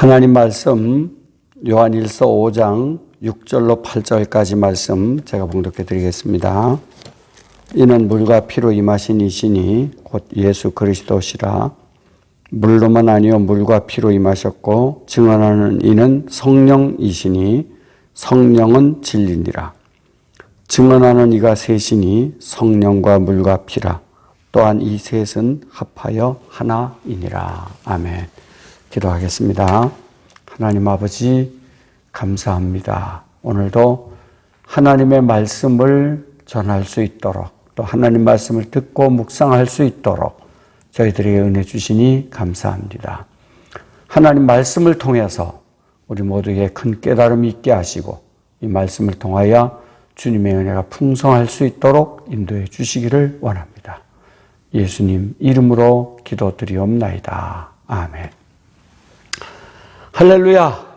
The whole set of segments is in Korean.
하나님 말씀 요한일서 5장 6절로 8절까지 말씀 제가 봉독해 드리겠습니다. 이는 물과 피로 임하신 이시니 곧 예수 그리스도시라. 물로만 아니요 물과 피로 임하셨고 증언하는 이는 성령이시니 성령은 진리니라. 증언하는 이가 셋이니 성령과 물과 피라. 또한 이 셋은 합하여 하나이니라. 아멘. 기도하겠습니다. 하나님 아버지 감사합니다. 오늘도 하나님의 말씀을 전할 수 있도록 또 하나님 말씀을 듣고 묵상할 수 있도록 저희들에게 은혜 주시니 감사합니다. 하나님 말씀을 통해서 우리 모두에게 큰 깨달음이 있게 하시고 이 말씀을 통하여 주님의 은혜가 풍성할 수 있도록 인도해 주시기를 원합니다. 예수님 이름으로 기도드리옵나이다. 아멘. 할렐루야.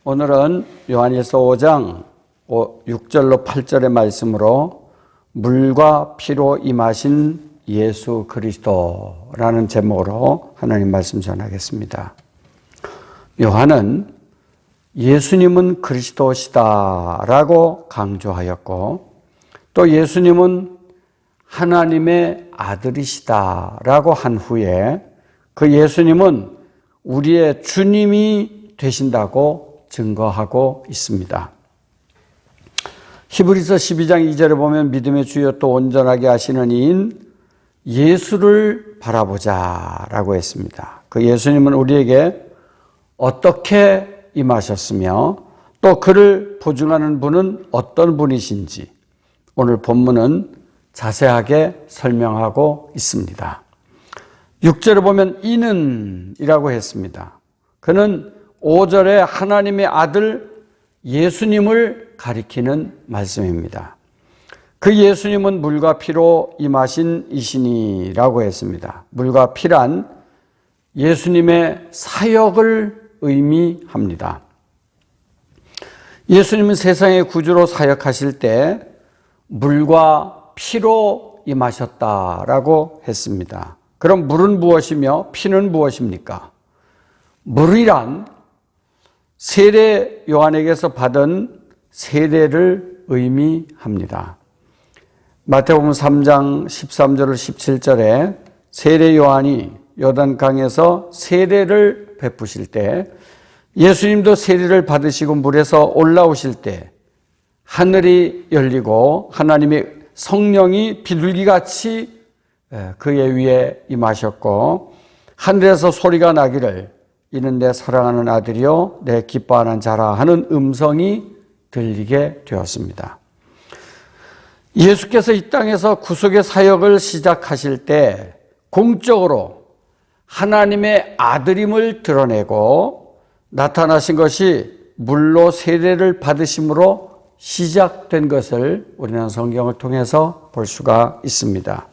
오늘은 요한일서 5장 6절로 8절의 말씀으로 물과 피로 임하신 예수 그리스도라는 제목으로 하나님 말씀 전하겠습니다. 요한은 예수님은 그리스도시다라고 강조하였고 또 예수님은 하나님의 아들이시다라고 한 후에 그 예수님은 우리의 주님이 되신다고 증거하고 있습니다. 히브리서 12장 2절에 보면 믿음의 주여 또 온전하게 하시는 이인 예수를 바라보자 라고 했습니다. 그 예수님은 우리에게 어떻게 임하셨으며 또 그를 보증하는 분은 어떤 분이신지 오늘 본문은 자세하게 설명하고 있습니다. 6절에 보면 이는 이라고 했습니다. 그는 5절에 하나님의 아들 예수님을 가리키는 말씀입니다. 그 예수님은 물과 피로 임하신 이시니라고 했습니다. 물과 피란 예수님의 사역을 의미합니다. 예수님은 세상의 구주로 사역하실 때 물과 피로 임하셨다라고 했습니다. 그럼 물은 무엇이며 피는 무엇입니까? 물이란 세례 요한에게서 받은 세례를 의미합니다. 마태복음 3장 13절 17절에 세례 요한이 요단강에서 세례를 베푸실 때 예수님도 세례를 받으시고 물에서 올라오실 때 하늘이 열리고 하나님의 성령이 비둘기같이 그의 위에 임하셨고 하늘에서 소리가 나기를 이는 내 사랑하는 아들이요 내 기뻐하는 자라 하는 음성이 들리게 되었습니다. 예수께서 이 땅에서 구속의 사역을 시작하실 때 공적으로 하나님의 아들임을 드러내고 나타나신 것이 물로 세례를 받으심으로 시작된 것을 우리는 성경을 통해서 볼 수가 있습니다.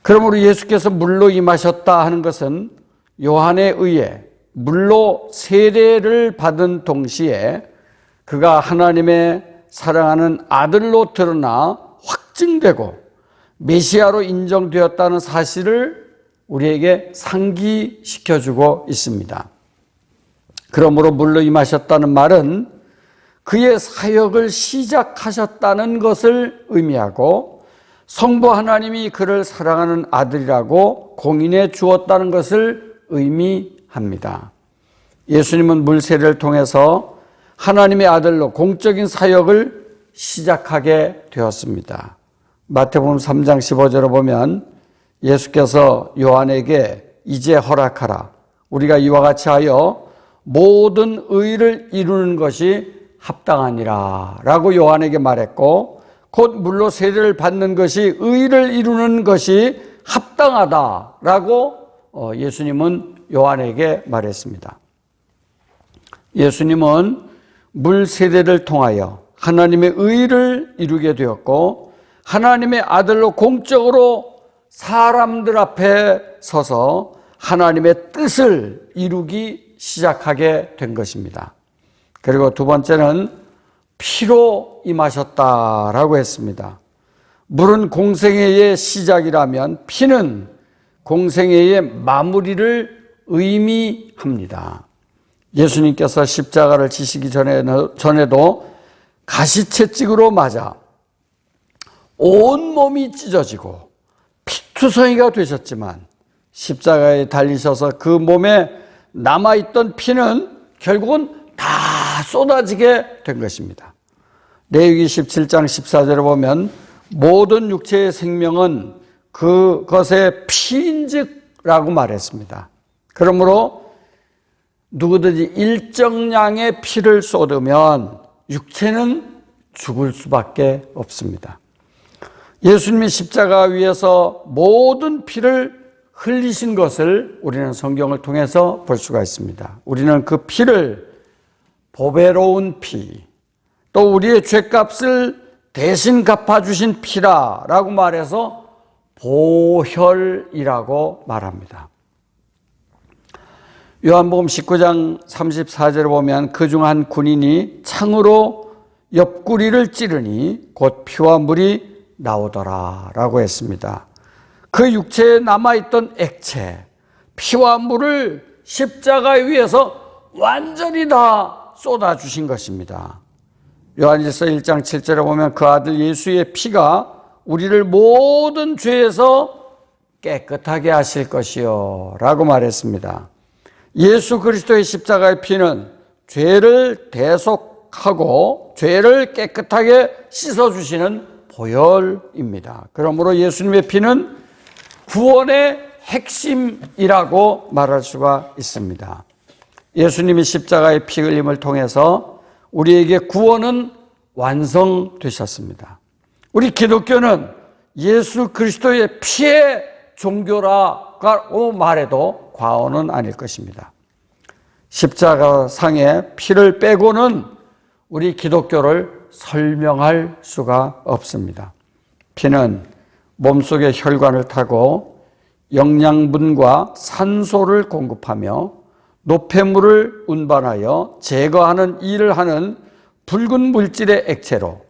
그러므로 예수께서 물로 임하셨다 하는 것은 요한에 의해 물로 세례를 받은 동시에 그가 하나님의 사랑하는 아들로 드러나 확증되고 메시아로 인정되었다는 사실을 우리에게 상기시켜주고 있습니다. 그러므로 물로 임하셨다는 말은 그의 사역을 시작하셨다는 것을 의미하고 성부 하나님이 그를 사랑하는 아들이라고 공인해 주었다는 것을 의미합니다. 예수님은 물세례를 통해서 하나님의 아들로 공적인 사역을 시작하게 되었습니다. 마태복음 3장 15절에 보면 예수께서 요한에게 이제 허락하라. 우리가 이와 같이 하여 모든 의를 이루는 것이 합당하니라 라고 요한에게 말했고 곧 물로 세례를 받는 것이 의를 이루는 것이 합당하다라고 예수님은 요한에게 말했습니다. 예수님은 물 세례를 통하여 하나님의 의를 이루게 되었고 하나님의 아들로 공적으로 사람들 앞에 서서 하나님의 뜻을 이루기 시작하게 된 것입니다. 그리고 두 번째는 피로 임하셨다라고 했습니다. 물은 공생애의 시작이라면 피는 공생애의 마무리를 의미합니다. 예수님께서 십자가를 지시기 전에도 가시채찍으로 맞아 온몸이 찢어지고 피투성이가 되셨지만 십자가에 달리셔서 그 몸에 남아있던 피는 결국은 다 쏟아지게 된 것입니다. 레위기 17장 14절에 보면 모든 육체의 생명은 그것의 피인즉라고 말했습니다. 그러므로 누구든지 일정량의 피를 쏟으면 육체는 죽을 수밖에 없습니다. 예수님이 십자가 위에서 모든 피를 흘리신 것을 우리는 성경을 통해서 볼 수가 있습니다. 우리는 그 피를 보배로운 피, 또 우리의 죄값을 대신 갚아주신 피라라고 말해서 보혈이라고 말합니다. 요한복음 19장 34절에 보면 그중 한 군인이 창으로 옆구리를 찌르니 곧 피와 물이 나오더라 라고 했습니다. 그 육체에 남아있던 액체, 피와 물을 십자가 위에서 완전히 다 쏟아주신 것입니다. 요한일서 1장 7절에 보면 그 아들 예수의 피가 우리를 모든 죄에서 깨끗하게 하실 것이요 라고 말했습니다. 예수 그리스도의 십자가의 피는 죄를 대속하고 죄를 깨끗하게 씻어주시는 보혈입니다. 그러므로 예수님의 피는 구원의 핵심이라고 말할 수가 있습니다. 예수님이 십자가의 피 흘림을 통해서 우리에게 구원은 완성되셨습니다. 우리 기독교는 예수 그리스도의 피의 종교라고 말해도 과언은 아닐 것입니다. 십자가 상의 피를 빼고는 우리 기독교를 설명할 수가 없습니다. 피는 몸속의 혈관을 타고 영양분과 산소를 공급하며 노폐물을 운반하여 제거하는 일을 하는 붉은 물질의 액체로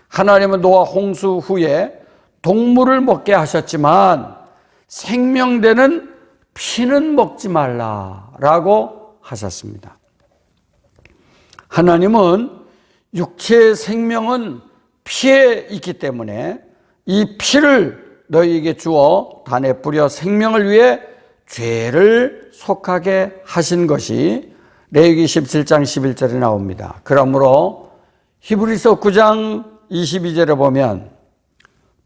하나님은 노아 홍수 후에 동물을 먹게 하셨지만 생명되는 피는 먹지 말라라고 하셨습니다. 하나님은 육체의 생명은 피에 있기 때문에 이 피를 너희에게 주어 단에 뿌려 생명을 위해 죄를 속하게 하신 것이 레위기 17장 11절에 나옵니다. 그러므로 히브리서 9장 22절에 보면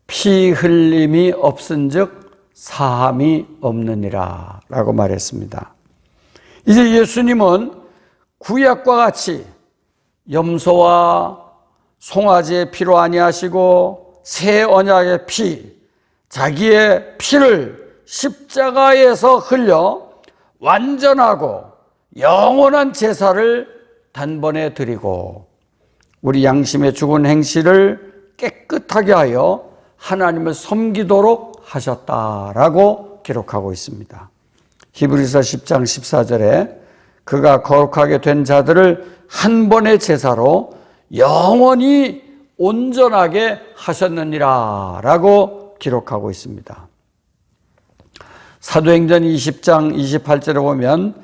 피 흘림이 없은즉 사함이 없느니라 라고 말했습니다. 이제 예수님은 구약과 같이 염소와 송아지의 피로 아니하시고 새 언약의 피, 자기의 피를 십자가에서 흘려 완전하고 영원한 제사를 단번에 드리고 우리 양심의 죽은 행실을 깨끗하게 하여 하나님을 섬기도록 하셨다라고 기록하고 있습니다. 히브리서 10장 14절에 그가 거룩하게 된 자들을 한 번의 제사로 영원히 온전하게 하셨느니라 라고 기록하고 있습니다. 사도행전 20장 28절에 보면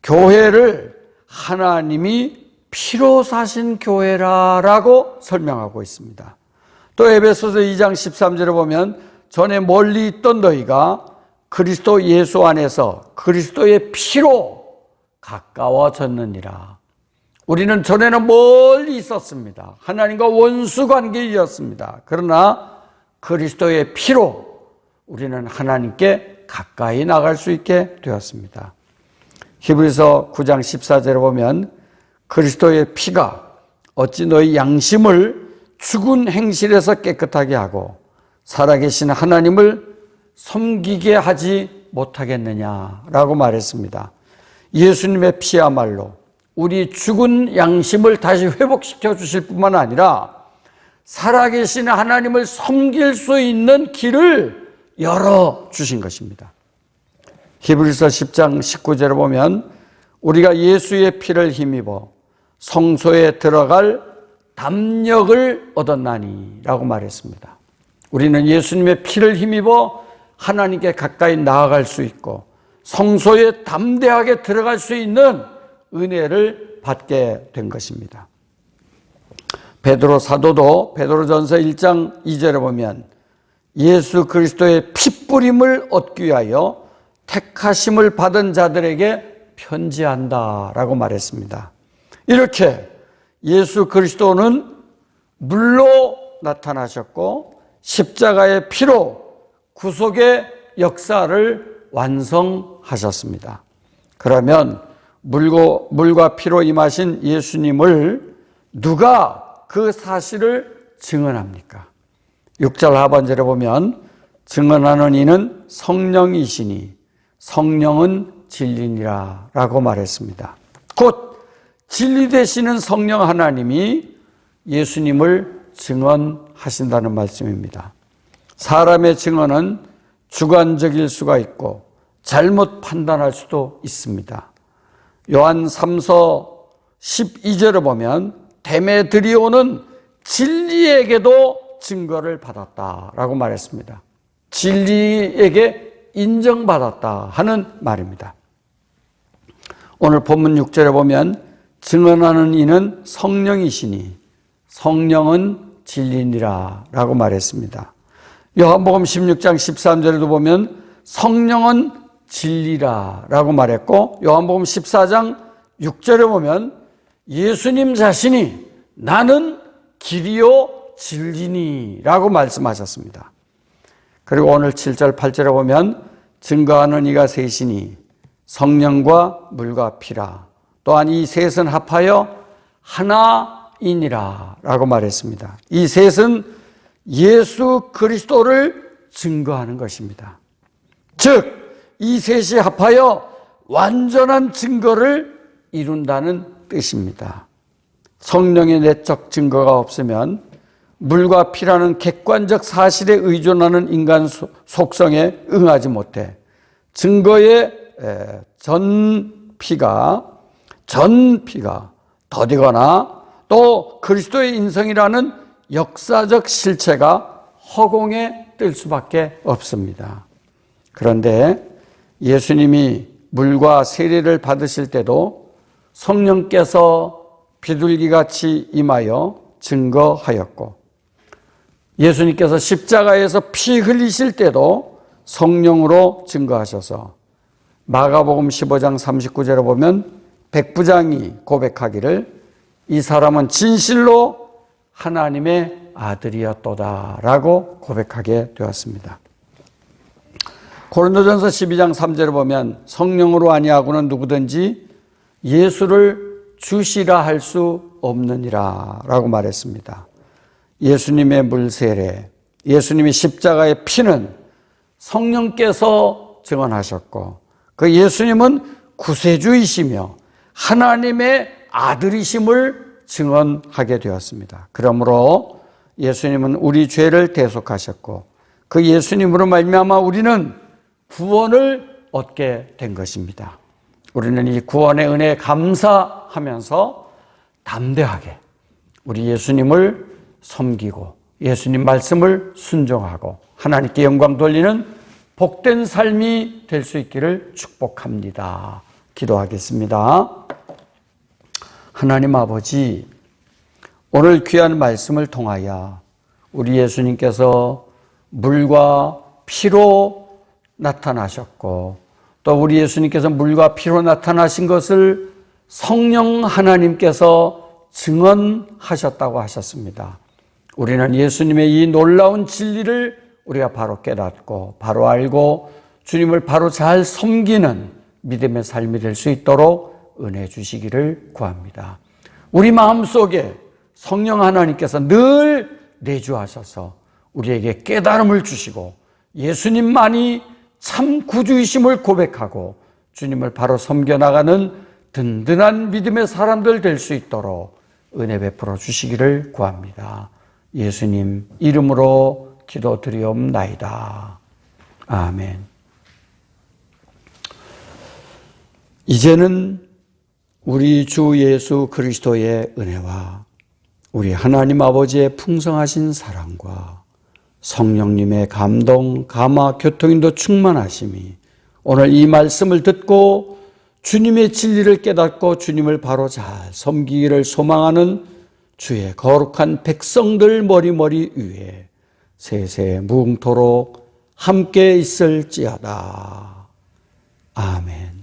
교회를 하나님이 피로 사신 교회라고 설명하고 있습니다. 또 에베소서 2장 13절에 보면 전에 멀리 있던 너희가 그리스도 예수 안에서 그리스도의 피로 가까워졌느니라. 우리는 전에는 멀리 있었습니다. 하나님과 원수 관계이었습니다. 그러나 그리스도의 피로 우리는 하나님께 가까이 나갈 수 있게 되었습니다. 히브리서 9장 14절에 보면 그리스도의 피가 어찌 너희 양심을 죽은 행실에서 깨끗하게 하고 살아계신 하나님을 섬기게 하지 못하겠느냐라고 말했습니다. 예수님의 피야말로 우리 죽은 양심을 다시 회복시켜 주실 뿐만 아니라 살아계신 하나님을 섬길 수 있는 길을 열어주신 것입니다. 히브리서 10장 19절에 보면 우리가 예수의 피를 힘입어 성소에 들어갈 담력을 얻었나니 라고 말했습니다. 우리는 예수님의 피를 힘입어 하나님께 가까이 나아갈 수 있고 성소에 담대하게 들어갈 수 있는 은혜를 받게 된 것입니다. 베드로 사도도 베드로전서 1장 2절에 보면 예수 그리스도의 피뿌림을 얻기 위하여 택하심을 받은 자들에게 편지한다라고 말했습니다. 이렇게 예수 그리스도는 물로 나타나셨고 십자가의 피로 구속의 역사를 완성하셨습니다. 그러면 물과 피로 임하신 예수님을 누가 그 사실을 증언합니까? 6절 하반절에 보면 증언하는 이는 성령이시니 성령은 진리니라 라고 말했습니다. 곧 진리 되시는 성령 하나님이 예수님을 증언하신다는 말씀입니다. 사람의 증언은 주관적일 수가 있고 잘못 판단할 수도 있습니다. 요한 3서 12절을 보면 데메드리오는 진리에게도 증거를 받았다라고 말했습니다. 진리에게 인정받았다 하는 말입니다. 오늘 본문 6절에 보면 증언하는 이는 성령이시니 성령은 진리니라 라고 말했습니다. 요한복음 16장 13절에도 보면 성령은 진리라 라고 말했고, 요한복음 14장 6절에 보면 예수님 자신이 나는 길이요 진리니 라고 말씀하셨습니다. 그리고 오늘 7절 8절에 보면 증거하는 이가 셋이니 성령과 물과 피라, 또한 이 셋은 합하여 하나이니라 라고 말했습니다. 이 셋은 예수 그리스도를 증거하는 것입니다. 즉 이 셋이 합하여 완전한 증거를 이룬다는 뜻입니다. 성령의 내적 증거가 없으면 물과 피라는 객관적 사실에 의존하는 인간 속성에 응하지 못해 증거의 전피가 더디거나 또 그리스도의 인성이라는 역사적 실체가 허공에 뜰 수밖에 없습니다. 그런데 예수님이 물과 세례를 받으실 때도 성령께서 비둘기같이 임하여 증거하였고, 예수님께서 십자가에서 피 흘리실 때도 성령으로 증거하셔서 마가복음 15장 39절에 보면 백부장이 고백하기를 이 사람은 진실로 하나님의 아들이었도다 라고 고백하게 되었습니다. 고린도전서 12장 3절에 보면 성령으로 아니하고는 누구든지 예수를 주시라 할 수 없느니라 라고 말했습니다. 예수님의 물세례, 예수님의 십자가의 피는 성령께서 증언하셨고, 그 예수님은 구세주이시며 하나님의 아들이심을 증언하게 되었습니다. 그러므로 예수님은 우리 죄를 대속하셨고 그 예수님으로 말미암아 우리는 구원을 얻게 된 것입니다. 우리는 이 구원의 은혜에 감사하면서 담대하게 우리 예수님을 섬기고 예수님 말씀을 순종하고 하나님께 영광 돌리는 복된 삶이 될 수 있기를 축복합니다. 기도하겠습니다. 하나님 아버지, 오늘 귀한 말씀을 통하여 우리 예수님께서 물과 피로 나타나셨고 또 우리 예수님께서 물과 피로 나타나신 것을 성령 하나님께서 증언하셨다고 하셨습니다. 우리는 예수님의 이 놀라운 진리를 우리가 바로 깨닫고 바로 알고 주님을 바로 잘 섬기는 믿음의 삶이 될 수 있도록 은혜 주시기를 구합니다. 우리 마음속에 성령 하나님께서 늘 내주하셔서 우리에게 깨달음을 주시고 예수님만이 참 구주이심을 고백하고 주님을 바로 섬겨나가는 든든한 믿음의 사람들 될 수 있도록 은혜 베풀어 주시기를 구합니다. 예수님 이름으로 기도드리옵나이다. 아멘. 이제는 우리 주 예수 그리스도의 은혜와 우리 하나님 아버지의 풍성하신 사랑과 성령님의 감동, 감화, 교통인도 충만하심이 오늘 이 말씀을 듣고 주님의 진리를 깨닫고 주님을 바로 잘 섬기기를 소망하는 주의 거룩한 백성들 머리머리 위에 세세 무궁토록 함께 있을지어다. 아멘.